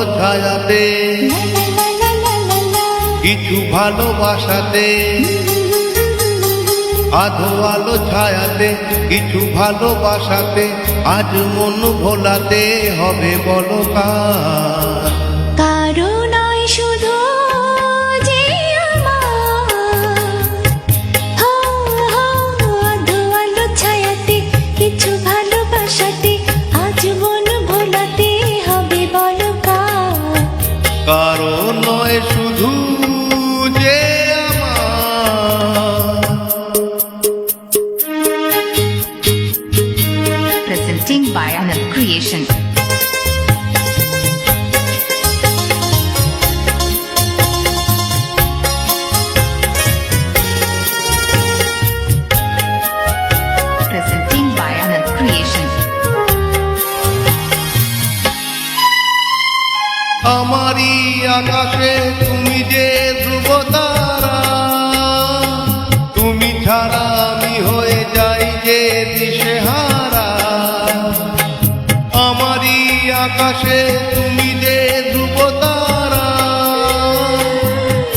আলো ছায়াতে, কিছু ভালোবাসাতে, আধো আলো ছায়াতে, কিছু ভালোবাসাতে, আজ মন ভোলাতে হবে বলো কার? কারো নয় শুধু যে আধো আলো ছায়াতে, কিছু ভালোবাসাতে, আজ মন ভোলাতে হবে বলো কার? কারো নয় শুধু যে Presenting by Anand Creation. Presenting by Anand Creation. আমারই আকাশে তুমি যে ধ্রুবতারা, তুমি ছাড়া আমি হয়ে যাই যে দিশেহারা। আমারই আকাশে তুমি যে ধ্রুবতারা,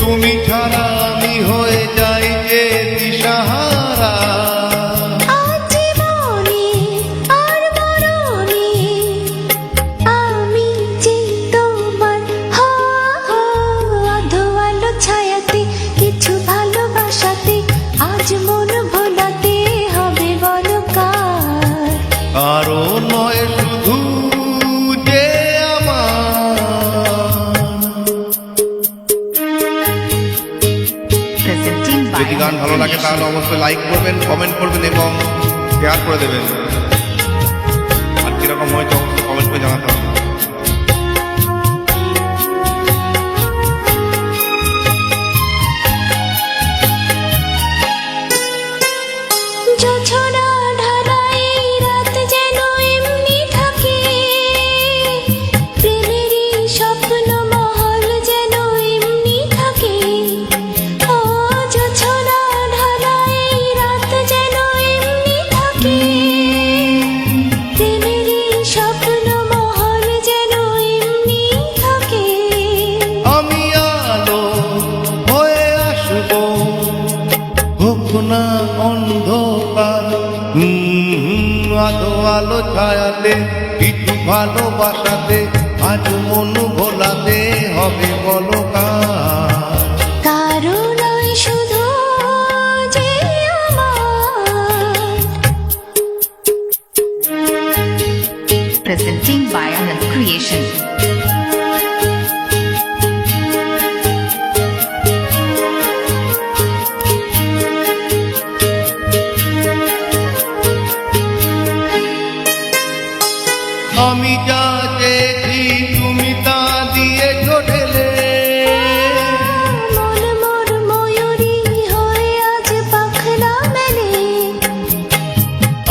তুমি ছাড়া আমি হয়ে যাই যে দিশাহারা। আজ জীবনে আর মরণে আমি যে তোমার, আধো আলো ছায়াতে, কিছু ভালোবাসাতে, আজ মন ভোলাতে হবে বলো কার? কারো নয় শুধু যে Presenting by যদি গান ভালো লাগে তাহলে অবশ্যই লাইক করবেন, কমেন্ট করবেন এবং শেয়ার করে দেবেন। আর কিরকম হয়তো অবশ্যই কমেন্ট করে জানাতে হবে। জোছনা ঢালাই রাত যেন এমনি থাকে, প্রেমেরই স্বপ্ন মহল যেন এমনি থাকে। ও জোছনা ঢালাই রাত যেন এমনি থাকে, প্রেমেরই স্বপ্ন মহল যেন এমনি থাকে। আমি আলো হয়ে আসবো, হোক না অন্ধকার। আধো আলো ছায়াতে, কিছু ভালোবাসাতে, আজ মন ভোলাতে হবে বলো কার? কারো নয় শুধু যে আমার। Presenting by Anand Creation. আমি যা চেয়েছি তুমি তা দিয়ে ঢেলে, মন মোর ময়ূরী হয়ে আজ পাখনা মেলে।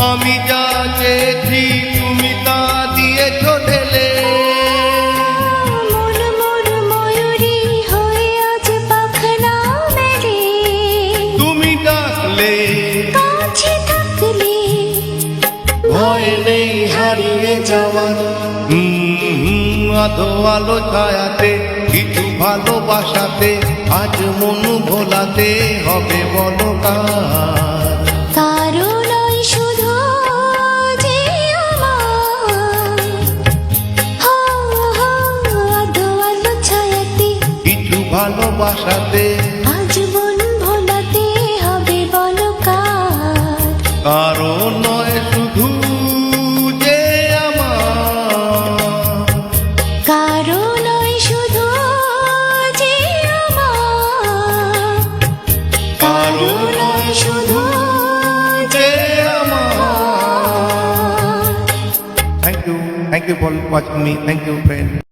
আমি যা চেয়েছি তুমি তা দিয়ে ঢেলে। মন মোর ময়ূরী হয়ে আজ পাখনা মেলে। তুমি ডাকলে কাছে থাকলে ভয় নেই হারিয়ে যাওয়ার। আধো আলো ছায়াতে, কিছু ভালোবাসাতে, আজ মন ভোলাতে হবে বলো কার? কারো নয় শুধু যে আমার। আধো আলো ছায়াতে, কিছু ভালোবাসাতে, আজ মন ভোলাতে হবে বলো কার? কারো নয় শুধু যে আমার। কারো নয় শুধু যে আমার। কারো নয় শুধু যে আমার। Thank you for watching me. Thank you, friend.